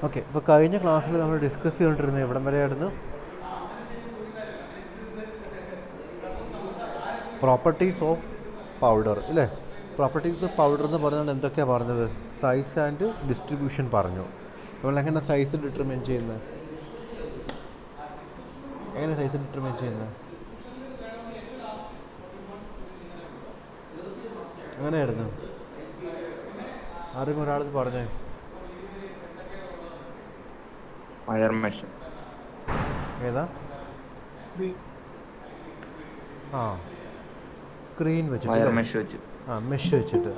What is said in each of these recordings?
Okay, ഇപ്പോൾ കഴിഞ്ഞ ക്ലാസ്സിൽ നമ്മൾ ഡിസ്കസ് ചെയ്തുകൊണ്ടിരുന്നത് എവിടം വരെയായിരുന്നു? പ്രോപ്പർട്ടീസ് ഓഫ് പൗഡർ ഇല്ലേ? പ്രോപ്പർട്ടീസ് ഓഫ് പൗഡർ എന്ന് പറഞ്ഞാൽ എന്തൊക്കെയാണ് പറഞ്ഞത്? സൈസ് ആൻഡ് ഡിസ്ട്രിബ്യൂഷൻ പറഞ്ഞു. നമ്മൾ എങ്ങനെ സൈസ് ഡിറ്റർമിൻ ചെയ്യുന്നത്? എങ്ങനെ സൈസ് ഡിറ്റർമിൻ ചെയ്യുന്നത്? അങ്ങനെയായിരുന്നു. ആരും ഒരാൾ പറഞ്ഞേ. ഏതാ? ആ, സ്ക്രീൻ വെച്ചിട്ട്, മെഷ് വെച്ചിട്ട്.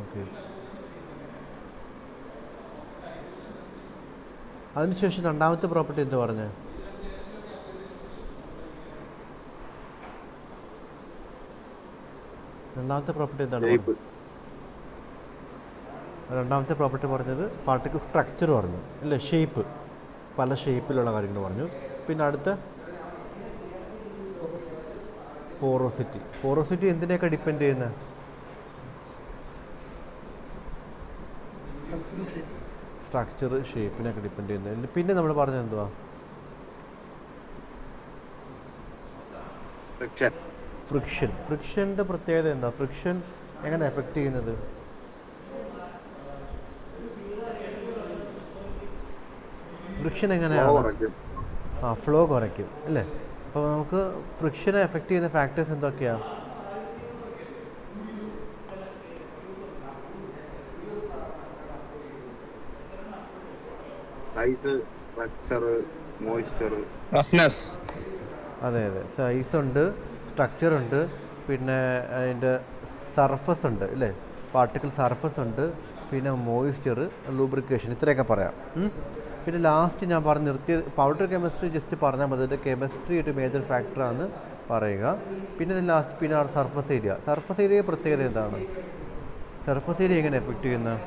ഓക്കെ, അതിനുശേഷം രണ്ടാമത്തെ പ്രോപ്പർട്ടി എന്താ പറഞ്ഞേ? രണ്ടാമത്തെ പ്രോപ്പർട്ടി എന്താണ്? രണ്ടാമത്തെ പ്രോപ്പർട്ടി പറഞ്ഞത് പാർട്ടിക്കിൾ സ്ട്രക്ചർ പറഞ്ഞു അല്ലേ? ഷേപ്പ്, പല ഷേപ്പിലുള്ള കാര്യങ്ങൾ പറഞ്ഞു. പിന്നെ അടുത്ത പോറോസിറ്റി. പോറോസിറ്റി എന്തിനെയൊക്കെ ഡിപ്പെൻഡ് ചെയ്യുന്നത്? സ്ട്രക്ചർ, ഷേപ്പിനൊക്കെ ഡിപ്പെൻഡ് ചെയ്യുന്നത്. പിന്നെ നമ്മൾ പറഞ്ഞത് എന്തുവാ? ഫ്രിക്ഷൻ. ഫ്രിക്ഷൻ്റെ പ്രത്യേകത എന്താ? ഫ്രിക്ഷൻ എങ്ങനെ എഫക്റ്റ് ചെയ്യുന്നത്? ഫ്രിക്ഷൻ എങ്ങനെയാണ്? ഫ്ലോ കുറയ്ക്കും അല്ലേ? അപ്പോൾ നമുക്ക് ഫ്രിക്ഷനെ എഫക്റ്റ് ചെയ്യുന്ന ഫാക്ടേഴ്സ് എന്തൊക്കെയാണ്? അതെ അതെ, സൈസ് ഉണ്ട്, സ്ട്രക്ചർ ഉണ്ട്, പിന്നെ അതിൻ്റെ സർഫസ് ഉണ്ട് അല്ലേ? പാർട്ടിക്കിൾ സർഫസ് ഉണ്ട്, പിന്നെ മോയ്സ്ചർ, ലൂബ്രിക്കേഷൻ, ഇത്രയൊക്കെ പറയാം. പിന്നെ ലാസ്റ്റ് ഞാൻ പറഞ്ഞ് നിർത്തിയത് പൗഡർ കെമിസ്ട്രി ജസ്റ്റ് പറഞ്ഞാൽ മതി. അതിൻ്റെ കെമിസ്ട്രി ഒരു മേജർ ഫാക്ടറാണ് പറയുക. പിന്നെ ലാസ്റ്റ് പിന്നെ സർഫസ് ഏരിയ. സർഫസ് ഏരിയ പ്രത്യേകത എന്താണ്? സർഫസ് ഏരിയ എങ്ങനെ എഫക്റ്റ് ചെയ്യുന്നത്?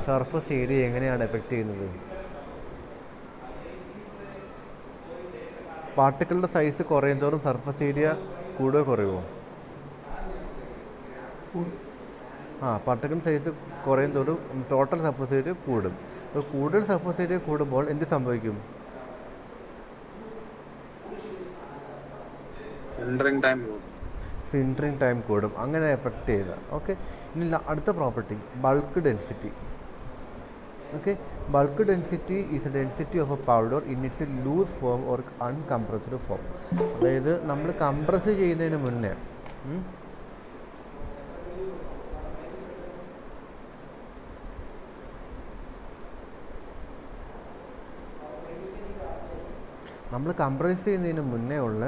സർഫസ് ഏരിയ എങ്ങനെയാണ് എഫക്റ്റ് ചെയ്യുന്നത്? പാർട്ടിക്കിളുടെ സൈസ് കുറയും തോറും സർഫസ് ഏരിയ കൂടുകയോ കുറയുമോ? പാർട്ടിക്കിൾ സൈസ് കുറയും തോറും ടോട്ടൽ സർഫസ് ഏരിയ കൂടും. അപ്പോൾ കൂടുതൽ സർഫസ് ഏരിയ കൂടുമ്പോൾ എന്ത് സംഭവിക്കും? സിൻറ്ററിങ് ടൈം കൂടും. അങ്ങനെ എഫക്റ്റ് ചെയ്ത. ഓക്കെ, ഇനി അടുത്ത property bulk density. Okay, bulk density is a density of a powder in its a loose form or uncompressed form. അതായത് നമ്മൾ കംപ്രസ് ചെയ്യുന്നതിന് മുന്നേ ഉള്ള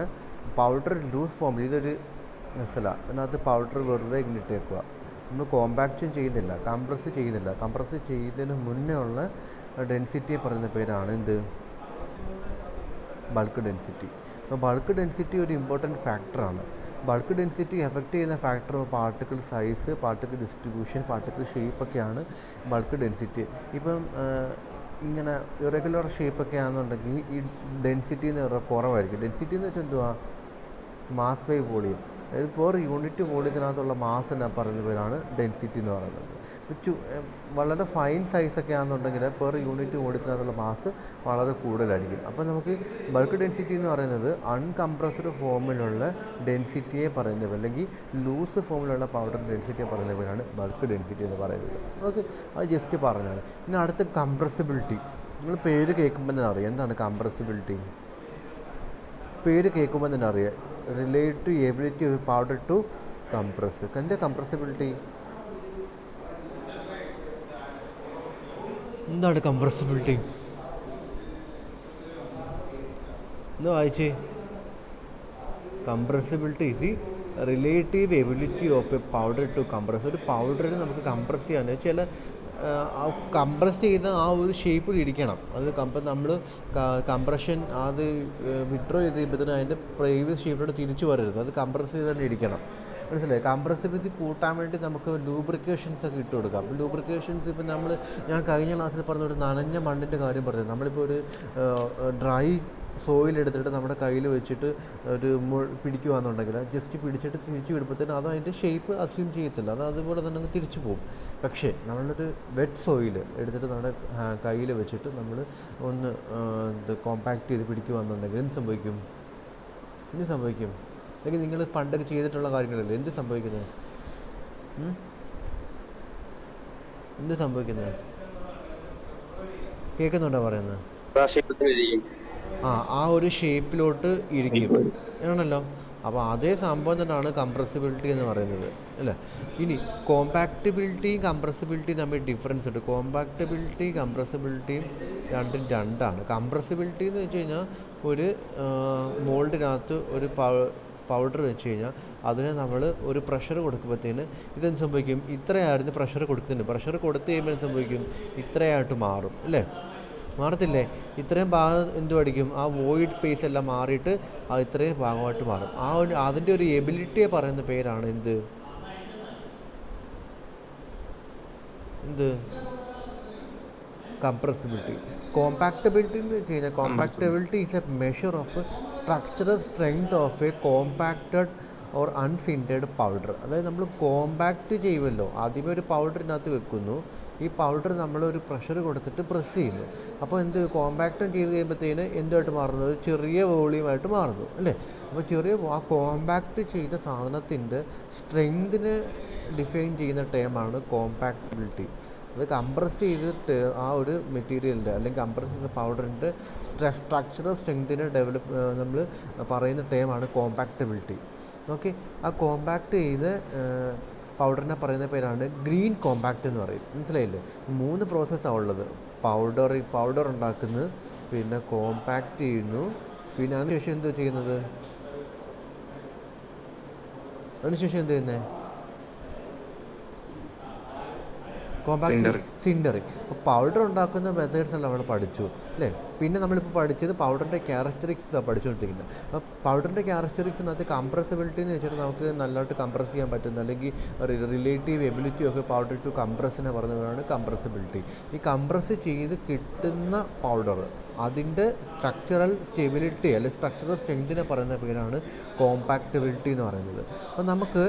പൗഡർ ലൂസ് ഫോം. ഇതൊരു മെസ്സല, അതിനകത്ത് പൗഡർ വെറുതെ ഇട്ടേക്കുക. നമ്മൾ കോമ്പാക്റ്റും ചെയ്യുന്നില്ല, കംപ്രസ് ചെയ്യുന്നില്ല. കംപ്രസ് ചെയ്തതിന് മുന്നേ ഉള്ള ഡെൻസിറ്റിയെ പറയുന്ന പേരാണ് എന്ത്? Bulk density. അപ്പോൾ ബൾക്ക് ഡെൻസിറ്റി ഒരു ഇമ്പോർട്ടൻറ്റ് ഫാക്ടറാണ്. ബൾക്ക് ഡെൻസിറ്റി എഫക്റ്റ് ചെയ്യുന്ന factor particle size, particle distribution, particle ഷേപ്പൊക്കെയാണ് ബൾക്ക് ഡെൻസിറ്റി. ഇപ്പം ഇങ്ങനെ ഇറഗുലർ ഷേപ്പൊക്കെ ആണെന്നുണ്ടെങ്കിൽ ഈ ഡെൻസിറ്റി എന്ന് പറഞ്ഞാൽ കുറവായിരിക്കും. ഡെൻസിറ്റി എന്ന് വെച്ചാൽ എന്തുവാ? Mass by volume. അതായത് പെർ യൂണിറ്റ് വോളിയത്തിനകത്തുള്ള മാസിനെ പറയുന്ന പേരാണ് ഡെൻസിറ്റി എന്ന് പറയുന്നത്. വളരെ ഫൈൻ സൈസൊക്കെ ആണെന്നുണ്ടെങ്കിൽ പെർ യൂണിറ്റ് വോളിയത്തിനകത്തുള്ള മാസ് വളരെ കൂടുതലായിരിക്കും. അപ്പോൾ നമുക്ക് ബൾക്ക് ഡെൻസിറ്റി എന്ന് പറയുന്നത് അൺകംപ്രസ്ഡ് ഫോമിലുള്ള ഡെൻസിറ്റിയെ പറയുന്നത്, അല്ലെങ്കിൽ ലൂസ് ഫോമിലുള്ള പൗഡർ ഡെൻസിറ്റിയെ പറയുന്ന പേരാണ് ബൾക്ക് ഡെൻസിറ്റി എന്ന് പറയുന്നത്. ഓക്കെ, അത് ജസ്റ്റ് പറഞ്ഞാണ്. പിന്നെ അടുത്ത കംപ്രസിബിലിറ്റി. നിങ്ങൾ പേര് കേൾക്കുമ്പോൾ തന്നെ അറിയാം എന്താണ് കംപ്രസിബിലിറ്റി. പേര് കേൾക്കുമ്പോൾ തന്നെ അറിയാം, relative ability of powder to compress. എന്താ കംപ്രസിബിലിറ്റി? എന്താണ് കംപ്രസിബിലിറ്റി? എന്ന് വായിച്ചേ. Compressibility is the relative ability of a powder to compress. ഒരു പൗഡറിന് നമുക്ക് കംപ്രസ് ചെയ്യാൻ ചില കംപ്രസ് ചെയ്ത് ആ ഒരു ഷേപ്പിൽ ഇരിക്കണം. അത് നമ്മൾ കംപ്രഷൻ അത് വിഡ്രോ ചെയ്ത് കഴിയുമ്പോഴത്തേനും അതിൻ്റെ പ്രീവിയസ് ഷേപ്പിലോട്ട് തിരിച്ചു വരരുത്. അത് കംപ്രസ് ചെയ്ത് തന്നെ ഇരിക്കണം. മനസ്സിലായി? കംപ്രസിബിലിറ്റി കൂട്ടാൻ വേണ്ടി നമുക്ക് ലൂബ്രിക്കേഷൻസ് ഒക്കെ ഇട്ട് കൊടുക്കാം. അപ്പോൾ ലൂബ്രിക്കേഷൻസ് ഇപ്പം ഞാൻ കഴിഞ്ഞ ക്ലാസ്സിൽ പറഞ്ഞ ഒരു നനഞ്ഞ മണ്ണിൻ്റെ കാര്യം പറഞ്ഞു. നമ്മളിപ്പോൾ ഒരു ഡ്രൈ സോയിൽ എടുത്തിട്ട് നമ്മുടെ കയ്യിൽ വെച്ചിട്ട് ഒരു പിടിക്കുകയാണെന്നുണ്ടെങ്കിൽ ജസ്റ്റ് പിടിച്ചിട്ട് തിരിച്ച് വിടുമ്പോഴത്തേനും അത് അതിൻ്റെ ഷേപ്പ് അസ്യൂം ചെയ്യത്തില്ല, അത് അതുപോലെ തന്നെ അങ്ങ് തിരിച്ചു പോകും. പക്ഷേ നമ്മളൊരു വെറ്റ് സോയിൽ എടുത്തിട്ട് നമ്മുടെ കയ്യിൽ വെച്ചിട്ട് നമ്മൾ ഒന്ന് കോമ്പാക്ട് ചെയ്ത് പിടിക്കുകയാണെന്നുണ്ടെങ്കിൽ എന്ത് സംഭവിക്കും? അല്ലെങ്കിൽ നിങ്ങൾ പണ്ടൊക്കെ ചെയ്തിട്ടുള്ള കാര്യങ്ങളല്ലേ, എന്ത് സംഭവിക്കുന്നത്? കേൾക്കുന്നുണ്ടോ പറയുന്നത്? ആ ഒരു ഷേപ്പിലോട്ട് ഇരിക്കും ആണല്ലോ. അപ്പോൾ അതേ സംഭവം തന്നെയാണ് കംപ്രസിബിലിറ്റി എന്ന് പറയുന്നത് അല്ലേ. ഇനി കോമ്പാക്റ്റബിലിറ്റിയും കംപ്രസിബിലിറ്റിയും തമ്മിൽ ഡിഫറൻസ് ഉണ്ട്. കംപ്രസിബിലിറ്റിയും രണ്ടാണ്. കംപ്രസിബിലിറ്റി എന്ന് വെച്ച് കഴിഞ്ഞാൽ ഒരു മോൾഡിനകത്ത് ഒരു പൗഡർ വെച്ച് കഴിഞ്ഞാൽ അതിന് നമ്മൾ ഒരു പ്രഷർ കൊടുക്കുമ്പോഴത്തേന് ഇതെന്ത് സംഭവിക്കും? ഇത്രയായിരുന്നു പ്രഷർ കൊടുക്കുന്നുണ്ട്. പ്രഷർ കൊടുത്തു കഴിയുമ്പോൾ എന്ത് സംഭവിക്കും? ഇത്രയായിട്ട് മാറും അല്ലേ, മാറത്തില്ലേ? ഇത്രയും ഭാഗം എന്തു പഠിക്കും? ആ വോയിഡ് സ്പേസ് എല്ലാം മാറിയിട്ട് ഇത്രയും ഭാഗമായിട്ട് മാറും. അതിൻ്റെ ഒരു എബിലിറ്റിയെ പറയുന്ന പേരാണ് എന്ത്? കംപ്രസിബിലിറ്റി. കോമ്പാക്റ്റബിലിറ്റി എന്ന് വെച്ച് കഴിഞ്ഞാൽ compactability is a measure of structural strength of a compacted or unsintered powder. അതായത് നമ്മൾ കോമ്പാക്റ്റ് ചെയ്യുമല്ലോ, ആദ്യമേ ഒരു പൗഡറിനകത്ത് വെക്കുന്നു, ഈ പൗഡർ നമ്മളൊരു പ്രഷർ കൊടുത്തിട്ട് പ്രസ് ചെയ്യുന്നു. അപ്പോൾ കോമ്പാക്റ്റും ചെയ്ത് കഴിയുമ്പോഴത്തേന് എന്തുമായിട്ട് മാറുന്നത്? ചെറിയ വോളിയമായിട്ട് മാറുന്നു അല്ലേ. അപ്പോൾ ആ കോമ്പാക്റ്റ് ചെയ്ത സാധനത്തിൻ്റെ സ്ട്രെങ്തിനെ ഡിഫൈൻ ചെയ്യുന്ന ടേമാണ് കോമ്പാക്റ്റബിലിറ്റി. അത് കംപ്രസ് ചെയ്തിട്ട് ആ ഒരു മെറ്റീരിയലിൻ്റെ അല്ലെങ്കിൽ കംപ്രസ് ചെയ്ത പൗഡറിൻ്റെ സ്ട്രക്ചറൽ സ്ട്രെങ്തിനെ നമ്മൾ പറയുന്ന ടേമാണ് കോമ്പാക്റ്റബിലിറ്റി. ഓക്കെ, ആ കോമ്പാക്റ്റ് ചെയ്ത് പൗഡറിനെ പറയുന്ന പേരാണ് ഗ്രീൻ കോമ്പാക്റ്റ് എന്ന് പറയും. മനസ്സിലായില്ലേ? 3 പ്രോസസ്സാണ് ഉള്ളത്. പൗഡർ ഉണ്ടാക്കുന്നു, പിന്നെ കോമ്പാക്റ്റ് ചെയ്യുന്നു, പിന്നെ അതിനുശേഷം എന്തോ ചെയ്യുന്നത്? സിൻഡറിങ്. അപ്പോൾ പൗഡർ ഉണ്ടാക്കുന്ന മെത്തേഡ്സ് എല്ലാം നമ്മൾ പഠിച്ചു അല്ലേ. പിന്നെ നമ്മളിപ്പോൾ പഠിച്ചത് പൗഡറിൻ്റെ ക്യാരക്ടറിസ്റ്റിക്സാണ് പഠിച്ചുകൊണ്ടിരിക്കുന്നത്. അപ്പോൾ പൗഡറിൻ്റെ ക്യാരക്ടറിസ്റ്റിക്സിനകത്ത് കംപ്രസിബിലിറ്റി എന്ന് വെച്ചിട്ട് നമുക്ക് നല്ലതായിട്ട് കംപ്രസ് ചെയ്യാൻ പറ്റുന്ന അല്ലെങ്കിൽ relative ability of a powder to കംപ്രസിനെ പറയുന്നതാണ് കംപ്രസിബിലിറ്റി. ഈ കംപ്രസ് ചെയ്ത് കിട്ടുന്ന പൗഡർ അതിൻ്റെ സ്ട്രക്ചറൽ സ്റ്റെബിലിറ്റി അല്ലെങ്കിൽ സ്ട്രക്ചറൽ സ്ട്രെങ്തിനെ പറയുന്ന പേരാണ് കോമ്പാക്റ്റബിലിറ്റി എന്ന് പറയുന്നത്. അപ്പോൾ നമുക്ക്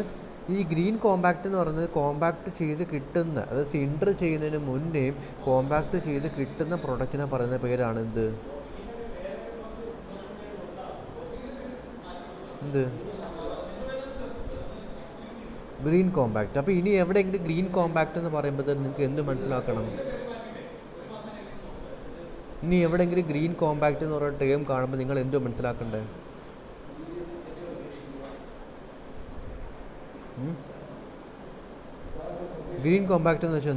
ഈ ഗ്രീൻ കോമ്പാക്റ്റ് എന്ന് പറയുന്നത് കോമ്പാക്റ്റ് ചെയ്ത് കിട്ടുന്ന, അതായത് സിൻഡർ ചെയ്യുന്നതിന് മുന്നേയും കോമ്പാക്റ്റ് ചെയ്ത് കിട്ടുന്ന പ്രൊഡക്റ്റിനെ പറയുന്ന പേരാണ് ഗ്രീൻ കോമ്പാക്റ്റ്. അപ്പോൾ ഇനി എവിടെയെങ്കിലും ഗ്രീൻ കോമ്പാക്റ്റ് എന്ന് പറയുമ്പോൾ നിങ്ങൾക്ക് എന്ത് മനസ്സിലാക്കണം? ഇനി എവിടെയെങ്കിലും ഗ്രീൻ കോമ്പാക്റ്റ് എന്ന് പറയുന്ന ടേം കാണുമ്പോൾ നിങ്ങൾ എന്തോ മനസ്സിലാക്കണ്ടേ? ഗ്രീൻ കോമ്പാക്റ്റ് എന്ന് വെച്ചാൽ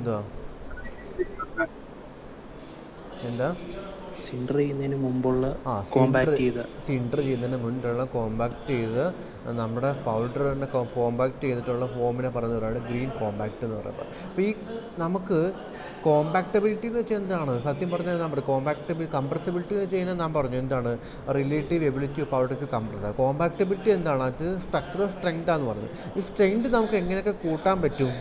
എന്താ? സിൻഡർ ചെയ്യുന്നതിന് മുമ്പുള്ള കോമ്പാക്റ്റ് ചെയ്ത് നമ്മുടെ പൗഡറിനെ കോമ്പാക്റ്റ് ചെയ്തിട്ടുള്ള ഫോമിനെ പറയുന്നവരാണ് ഗ്രീൻ കോമ്പാക്റ്റ് എന്ന് പറയുന്നത്. അപ്പോൾ ഈ നമുക്ക് കോമ്പാക്റ്റബിലിറ്റി എന്ന് വെച്ചാൽ എന്താണ്? സത്യം പറഞ്ഞാൽ നമ്മൾ കംപ്രസിബിലിറ്റി എന്ന് വെച്ച് കഴിഞ്ഞാൽ ഞാൻ പറഞ്ഞു എന്താണ്? Relative ability of powder to compress. Compactability എന്താണ്? അത് സ്ട്രക്ചറൽ സ്ട്രെങ്താന്ന് പറഞ്ഞത്. ഈ സ്ട്രെങ്ത് നമുക്ക് എങ്ങനെയൊക്കെ കൂട്ടാൻ പറ്റും?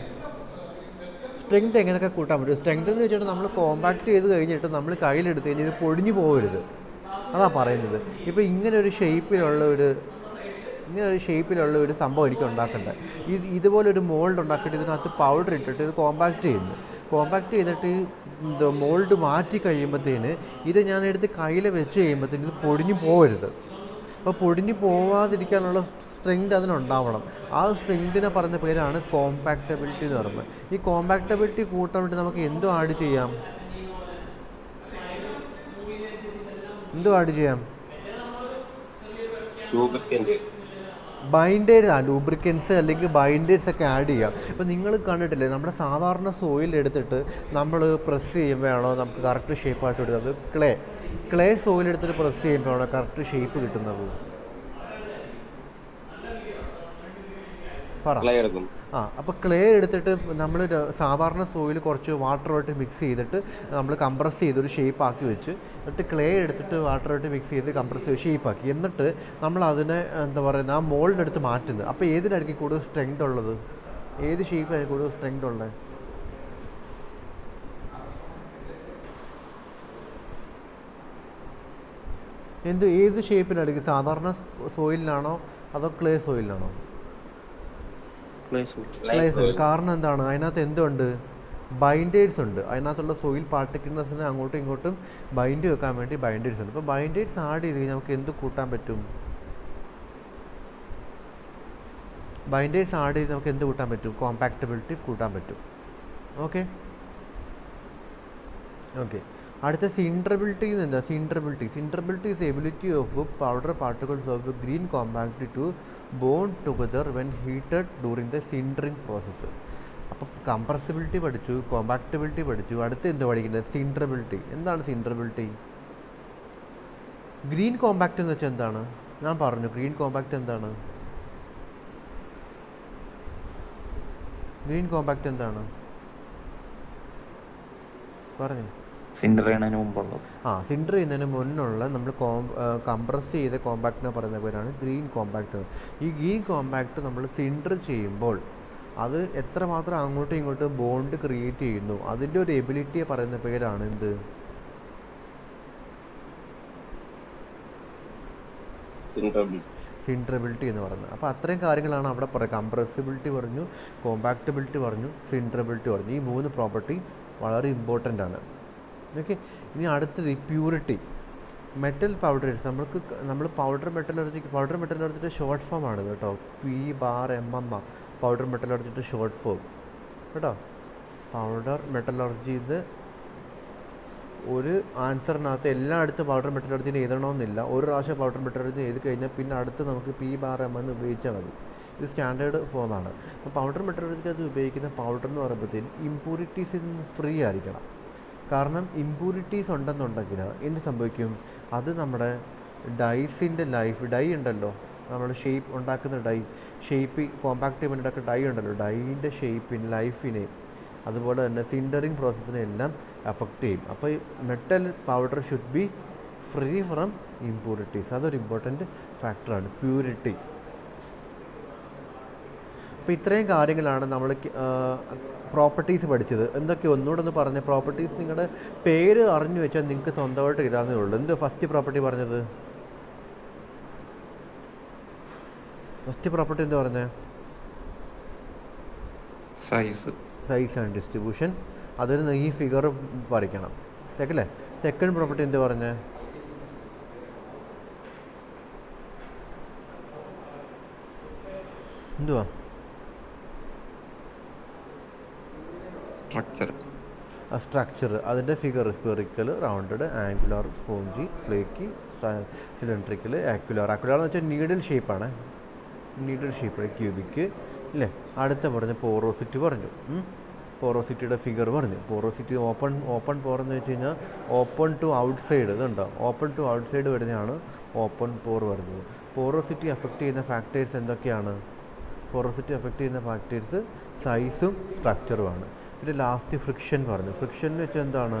സ്ട്രെങ്ത് എന്ന് വെച്ചിട്ട് നമ്മൾ കോമ്പാക്റ്റ് ചെയ്ത് കഴിഞ്ഞിട്ട് നമ്മൾ കയ്യിലെടുത്ത് കഴിഞ്ഞാൽ ഇത് പൊടിഞ്ഞു പോകരുത്, അതാണ് പറയുന്നത്. ഇപ്പോൾ ഇങ്ങനെ ഒരു ഷേപ്പിലുള്ള ഒരു സംഭവം എനിക്ക് ഉണ്ടാക്കേണ്ടത്. ഇതുപോലൊരു മോൾഡ് ഉണ്ടാക്കിയിട്ട് ഇതിനകത്ത് പൗഡർ ഇട്ടിട്ട് ഇത് കോമ്പാക്റ്റ് ചെയ്തിട്ട് മോൾഡ് മാറ്റി കഴിയുമ്പോഴത്തേന് ഇത് ഞാൻ എടുത്ത് കയ്യിൽ വെച്ച് കഴിയുമ്പോഴത്തേന് ഇത് പൊടിഞ്ഞു പോകരുത്. അപ്പോൾ പൊടിഞ്ഞു പോവാതിരിക്കാനുള്ള സ്ട്രെങ്ത് അതിനുണ്ടാവണം. ആ സ്ട്രെങ്തിനെ പറഞ്ഞ പേരാണ് കോമ്പാക്റ്റബിലിറ്റി എന്ന് പറയുന്നത്. ഈ കോമ്പാക്റ്റബിലിറ്റി കൂട്ടാൻ വേണ്ടി നമുക്ക് എന്തോ ആഡ് ചെയ്യാം? ലൂബ്രിക്കൻസ് അല്ലെങ്കിൽ ബൈൻഡേഴ്സ് ഒക്കെ ആഡ് ചെയ്യാം. ഇപ്പോൾ നിങ്ങൾ കണ്ടിട്ടില്ലേ, നമ്മുടെ സാധാരണ സോയിൽ എടുത്തിട്ട് നമ്മൾ പ്രസ് ചെയ്യുമ്പോഴാണോ നമുക്ക് കറക്റ്റ് ഷേപ്പായിട്ട് എടുക്കുന്നത്? ക്ലേ സോയിൽ എടുത്തിട്ട് പ്രസ് ചെയ്യുമ്പോഴാണോ കറക്റ്റ് ഷേപ്പ് കിട്ടുന്നത്? അപ്പോൾ ക്ലേ എടുത്തിട്ട് നമ്മൾ സാധാരണ സോയിൽ കുറച്ച് വാട്ടറുമായിട്ട് മിക്സ് ചെയ്തിട്ട് നമ്മൾ കംപ്രസ് ചെയ്തൊരു ഷേപ്പാക്കി വെച്ച്, എന്നിട്ട് ക്ലേ എടുത്തിട്ട് വാട്ടറുമായിട്ട് മിക്സ് ചെയ്ത് കംപ്രസ് ചെയ്ത് ഷേപ്പാക്കി, എന്നിട്ട് നമ്മൾ അതിനെ എന്താ പറയുന്നത് ആ മോൾഡിനെടുത്ത് മാറ്റുന്നത്. അപ്പോൾ ഏതിനായിരിക്കും കൂടുതൽ സ്ട്രെങ്ത് ഉള്ളത്? ഏത് ഷേപ്പായിരിക്കും കൂടുതൽ സ്ട്രെങ്ത് ഉള്ളത്? ഏത് ഷേപ്പിനായിരിക്കും? സാധാരണ സോയിലിനാണോ അതോ ക്ലേ സോയിലിനാണോ? Clay soil. കാരണം എന്താണ്? അതിനകത്ത് എന്തുണ്ട്? ബൈൻഡേഴ്സ് ഉണ്ട്. അതിനകത്തുള്ള സോയിൽ പാർട്ടിക്കിൾസിനെ അങ്ങോട്ടും ഇങ്ങോട്ടും ബൈൻഡ് വെക്കാൻ വേണ്ടി ബൈൻഡേഴ്സ് ഉണ്ട്. അപ്പോൾ ബൈൻഡേഴ്സ് ആഡ് ചെയ്ത് കഴിഞ്ഞാൽ നമുക്ക് എന്ത് കൂട്ടാൻ പറ്റും? ബൈൻഡേഴ്സ് ആഡ് ചെയ്ത് നമുക്ക് എന്ത് കൂട്ടാൻ പറ്റും? കോമ്പാക്റ്റബിലിറ്റി കൂട്ടാൻ പറ്റും. ഓക്കെ. അടുത്ത സിൻഡറബിലിറ്റി എന്താ? Sinterability is ability of powder particles of green compact to bond together when heated during the sintering process. അപ്പോൾ കംപ്രസിബിലിറ്റി പഠിച്ചു, കോമ്പാക്റ്റബിലിറ്റി പഠിച്ചു. അടുത്ത് എന്ത് പഠിക്കുന്നത്? സിൻഡറബിലിറ്റി. എന്താണ് സിൻഡറബിലിറ്റി? ഗ്രീൻ കോമ്പാക്റ്റ് എന്ന് വെച്ചാൽ എന്താണ്? ഞാൻ പറഞ്ഞു ഗ്രീൻ കോമ്പാക്റ്റ് എന്താണ്? ഗ്രീൻ കോമ്പാക്റ്റ് എന്താണ് പറഞ്ഞു? സിൻഡർ ചെയ്യുന്നതിന് മുമ്പുള്ള സിൻഡർ ചെയ്യുന്നതിന് മുന്നുള്ള നമ്മൾ കംപ്രസ് ചെയ്ത കോമ്പാക്റ്റിനെ പറയുന്ന പേരാണ് ഗ്രീൻ കോമ്പാക്റ്റ്. ഈ ഗ്രീൻ കോമ്പാക്റ്റ് നമ്മൾ സിൻഡർ ചെയ്യുമ്പോൾ അത് എത്രമാത്രം അങ്ങോട്ടും ഇങ്ങോട്ടും ബോണ്ട് ക്രിയേറ്റ് ചെയ്യുന്നു, അതിൻ്റെ ഒരു എബിലിറ്റിയെ പറയുന്ന പേരാണ് എന്ത്? സിൻഡറബിലിറ്റി എന്ന് പറയുന്നത്. അപ്പോൾ അത്രയും കാര്യങ്ങളാണ് അവിടെ പറയുക. കംപ്രസിബിലിറ്റി പറഞ്ഞു, കോമ്പാക്റ്റബിലിറ്റി പറഞ്ഞു, സിൻഡറബിലിറ്റി പറഞ്ഞു. ഈ 3 പ്രോപ്പർട്ടി വളരെ ഇമ്പോർട്ടൻ്റ് ആണ്. ഓക്കെ. ഇനി അടുത്തത് പ്യൂരിറ്റി. മെറ്റൽ പൗഡേഴ്സ് നമ്മൾ പൗഡർ മെറ്റലർജിയുടെ ഷോർട്ട് ഫോം ആണ് കേട്ടോ. PBAR പൗഡർ മെറ്റലർജിയുടെ ഷോർട്ട് ഫോം കേട്ടോ. പൗഡർ മെറ്റലർജി ഇത് ഒരു ആൻസറിനകത്ത് എല്ലായിടത്തും പൗഡർ മെറ്റലർജിനെ എഴുതണമെന്നില്ല. ഒരു പ്രാവശ്യം പൗഡർ മെറ്റലർജി എഴുതി കഴിഞ്ഞാൽ പിന്നെ അടുത്ത് നമുക്ക് PBAR എന്ന് ഉപയോഗിച്ചാൽ മതി. ഇത് സ്റ്റാൻഡേർഡ് ഫോമാണ്. അപ്പോൾ പൗഡർ മെറ്റലർജിക്ക് അത് ഉപയോഗിക്കുന്ന പൗഡർ എന്ന് പറയുമ്പോഴത്തേക്കും ഇംപ്യൂരിറ്റീസിൽ നിന്ന് ഫ്രീ ആയിരിക്കണം. കാരണം ഇംപ്യൂരിറ്റീസ് ഉണ്ടെന്നുണ്ടെങ്കിൽ എന്ത് സംഭവിക്കും? അത് നമ്മുടെ ഡൈസിൻ്റെ ഡൈ ഉണ്ടല്ലോ, നമ്മൾ ഷേപ്പ് ഉണ്ടാക്കുന്ന ഷേപ്പ് കോമ്പാക്ട് ചെയ്യാൻ വേണ്ടിയിട്ടൊക്കെ ഡൈ ഉണ്ടല്ലോ, ഡൈൻ്റെ ലൈഫിനെ അതുപോലെ തന്നെ സിൻഡറിങ് പ്രോസസ്സിനെ എല്ലാം അഫക്റ്റ് ചെയ്യും. അപ്പോൾ ഈ metal powder should be free from impurities. അതൊരു ഇമ്പോർട്ടൻറ്റ് ഫാക്ടറാണ് പ്യൂരിറ്റി. അപ്പോൾ ഇത്രയും കാര്യങ്ങളാണ് നമ്മൾ പ്രോപ്പർട്ടീസ് പഠിച്ചത്. എന്തൊക്കെ ഒന്നുകൂടെ ഒന്ന് പറഞ്ഞ പ്രോപ്പർട്ടീസ് നിങ്ങളുടെ പേര് അറിഞ്ഞു വെച്ചാൽ നിങ്ങൾക്ക് സ്വന്തമായിട്ട് ഇടാന്നേ ഉള്ളൂ. എന്ത് ഫസ്റ്റ് പ്രോപ്പർട്ടി പറഞ്ഞത്? ഫസ്റ്റ് പ്രോപ്പർട്ടി എന്താ പറഞ്ഞത്? Size and distribution. അതൊരു ഈ ഫിഗർ വരയ്ക്കണം. സെക്കൻഡ് പ്രോപ്പർട്ടി എന്താ പറഞ്ഞത്? എന്തുവാ? സ്ട്രക്ചർ. അതിൻ്റെ figure spherical, rounded, angular, spongy, flaky, cylindrical, acicular. Acicular എന്ന് വെച്ചാൽ നീഡിൽ ഷേപ്പാണ്. ക്യൂബിക്ക് അല്ലേ. അടുത്ത പറഞ്ഞ പോറോസിറ്റി പറഞ്ഞു. പോറോസിറ്റിയുടെ ഫിഗർ പറഞ്ഞു. പോറോസിറ്റി ഓപ്പൺ പോർ എന്ന് വെച്ച് കഴിഞ്ഞാൽ ഓപ്പൺ ടു ഔട്ട് സൈഡ്. ഇതുണ്ടോ? ഓപ്പൺ ടു ഔട്ട് സൈഡ് വരുന്നതാണ് ഓപ്പൺ പോർ വരുന്നത്. പോറോസിറ്റി അഫക്റ്റ് ചെയ്യുന്ന ഫാക്ടേഴ്സ് എന്തൊക്കെയാണ്? പോറോസിറ്റി അഫക്റ്റ് ചെയ്യുന്ന ഫാക്ടേഴ്സ് സൈസും സ്ട്രക്ചറുമാണ്. പിന്നെ ലാസ്റ്റ് ഫ്രിക്ഷൻ പറഞ്ഞു. ഫ്രിക്ഷൻ എന്ന് വെച്ചാൽ എന്താണ്?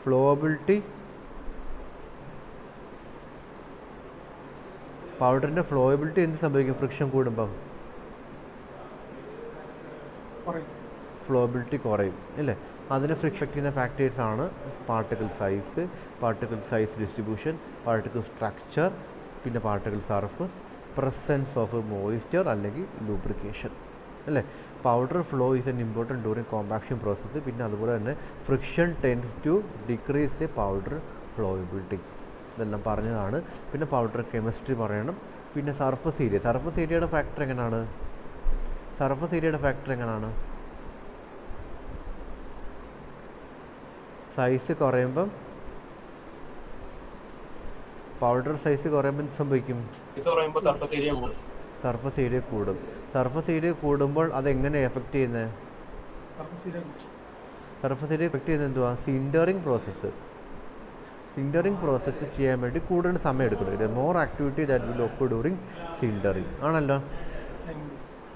ഫ്ലോബിലിറ്റി. പൗഡറിൻ്റെ ഫ്ലോയബിലിറ്റി എന്ത് സംഭവിക്കും? ഫ്രിക്ഷൻ കൂടുമ്പം ഫ്ലോബിലിറ്റി കുറയും അല്ലേ. അതിന് ഫ്രിക്ഷൻ ചെയ്യുന്ന ഫാക്ടേഴ്സാണ് particle size distribution, particle structure, പിന്നെ particle surface, presence of moisture അല്ലെങ്കിൽ ലൂബ്രിക്കേഷൻ അല്ലേ. Powder flow is an important during compaction process. പിന്നെ അതുപോലെ തന്നെ friction tends to decrease a powder flowability. ഇതെല്ലാം പറഞ്ഞതാണ്. പിന്നെ പൗഡർ കെമിസ്ട്രി പറയണം. പിന്നെ സർഫസ് ഏരിയയുടെ ഫാക്ടർ എങ്ങനെയാണ്? സൈസ് കുറയുമ്പം പൗഡർ സൈസ് കുറയുമ്പോൾ എന്ത് സംഭവിക്കും? സർഫസ് ഏരിയ കൂടും. സർഫസ് ഏരിയ കൂടുമ്പോൾ അതെങ്ങനെ എഫക്റ്റ് ചെയ്യുന്നത്? സർഫസ് ഏരിയ എഫക്റ്റ് ചെയ്യുന്നത് എന്തുവാ? സിൻഡറിങ് പ്രോസസ്സ് ചെയ്യാൻ വേണ്ടി കൂടുതൽ സമയം എടുക്കുന്നത്. More activity that will occur during sintering ആണല്ലോ.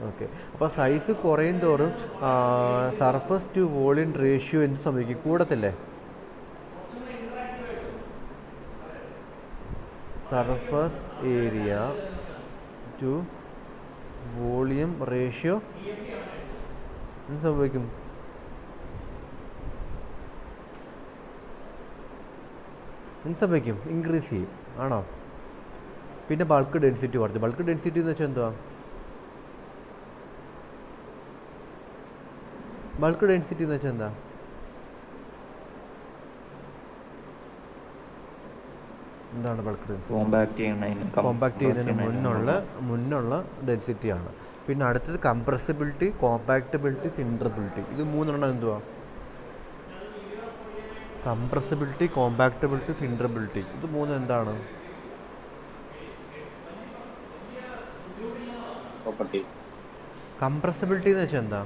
ഓക്കെ. അപ്പോൾ സൈസ് കുറയും തോറും സർഫസ് ടു വോളിയം റേഷ്യോ എന്ത് സംഭവിക്കും? കൂടത്തില്ലേ? Surface area to volume ratio എന്ത് സംഭവിക്കും? സംഭവിക്കും? ഇൻക്രീസ് ചെയ്യും. ആണോ? പിന്നെ ബൾക്ക് ഡെൻസിറ്റി കുറച്ച്. ബൾക്ക് ഡെൻസിറ്റി എന്ന് വെച്ചാൽ എന്തുവാ? ബൾക്ക് ഡെൻസിറ്റി എന്ന് വെച്ചാൽ എന്താ? എന്താണ് ബൾക്ക് ഡെൻസിറ്റി? കോമ്പാക്ട് ചെയ്യുന്നതിന് മുന്നുള്ള ഡെൻസിറ്റിയാണ്. പിന്നെ അടുത്തത് കംപ്രസിബിലിറ്റി, കോമ്പാക്റ്റബിലിറ്റി, സിൻഡറബിലിറ്റി. ഇത് മൂന്നെണ്ണം എന്തുവാ? Compressibility, compactability, sinterability. ഇത് മൂന്നും എന്താണ്? കംപ്രസിബിലിറ്റി എന്ന് വെച്ചാൽ എന്താ?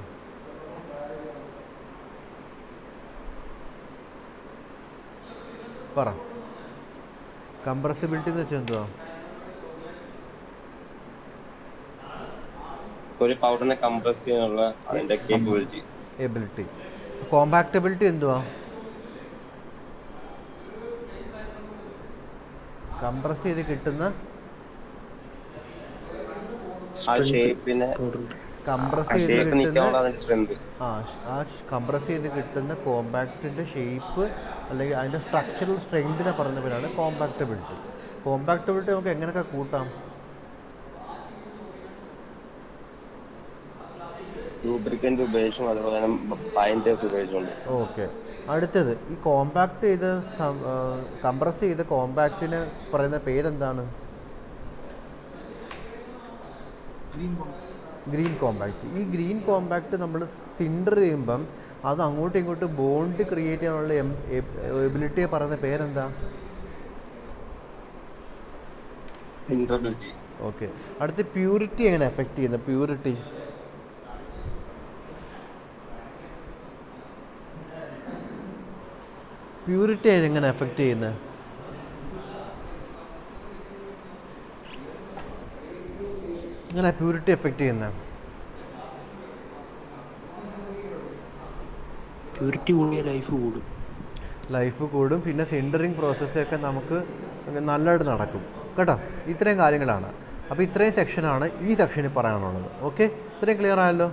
പറ. കംപ്രസിബിലിറ്റി എന്ന് വെച്ചാൽ എന്തുവാ? ഒരു പൗഡറിനെ കംപ്രസ് ചെയ്യാനുള്ള അതിന്റെ എബിലിറ്റി. കോമ്പാക്റ്റബിലിറ്റി എന്തുവാ? കംപ്രസ് ചെയ്ത് കിട്ടുന്ന കംപ്രസ് ചെയ്ത് കിട്ടുന്ന കോമ്പാക്റ്റിൻ്റെ ഷേപ്പ് അല്ലെങ്കിൽ അതിൻ്റെ സ്ട്രക്ചറൽ സ്ട്രെങ്തിനെ പറഞ്ഞ പേരാണ് കോമ്പാക്റ്റബിലിറ്റി. കോമ്പാക്റ്റബിലിറ്റി നമുക്ക് എങ്ങനെയൊക്കെ കൂട്ടാം? ഓക്കെ. അടുത്തത് ഈ കോമ്പാക്ട് ചെയ്ത് കംപ്രസ് ചെയ്ത കോമ്പാക്റ്റിന് പറയുന്ന പേരെന്താണ്? Green compact. ഈ ഗ്രീൻ കോമ്പാക്റ്റ് നമ്മൾ സിൻഡർ ചെയ്യുമ്പം അത് അങ്ങോട്ടും ഇങ്ങോട്ടും ബോണ്ട് ക്രിയേറ്റ് ചെയ്യാനുള്ള എബിലിറ്റിയെ പറയുന്ന പേരെന്താ? ഓക്കെ. അടുത്ത് പ്യൂരിറ്റി എങ്ങനെ എഫക്റ്റ് ചെയ്യുന്നത്? പ്യൂരിറ്റി എങ്ങനെ എഫക്റ്റ് ചെയ്യുന്നത്? എങ്ങനെ പ്യൂരിറ്റി എഫക്റ്റ് ചെയ്യുന്നത്? പ്യൂരിറ്റി കൂടിയ ലൈഫ് കൂടും. പിന്നെ സിൻഡറിങ് പ്രോസസ്സൊക്കെ നമുക്ക് നല്ലതായിട്ട് നടക്കും കേട്ടോ. ഇത്രയും കാര്യങ്ങളാണ്. അപ്പോൾ ഇത്രയും സെക്ഷനാണ് ഈ സെക്ഷനിൽ പറയാനുള്ളത്. ഓക്കെ, ഇത്രയും ക്ലിയർ ആയല്ലോ?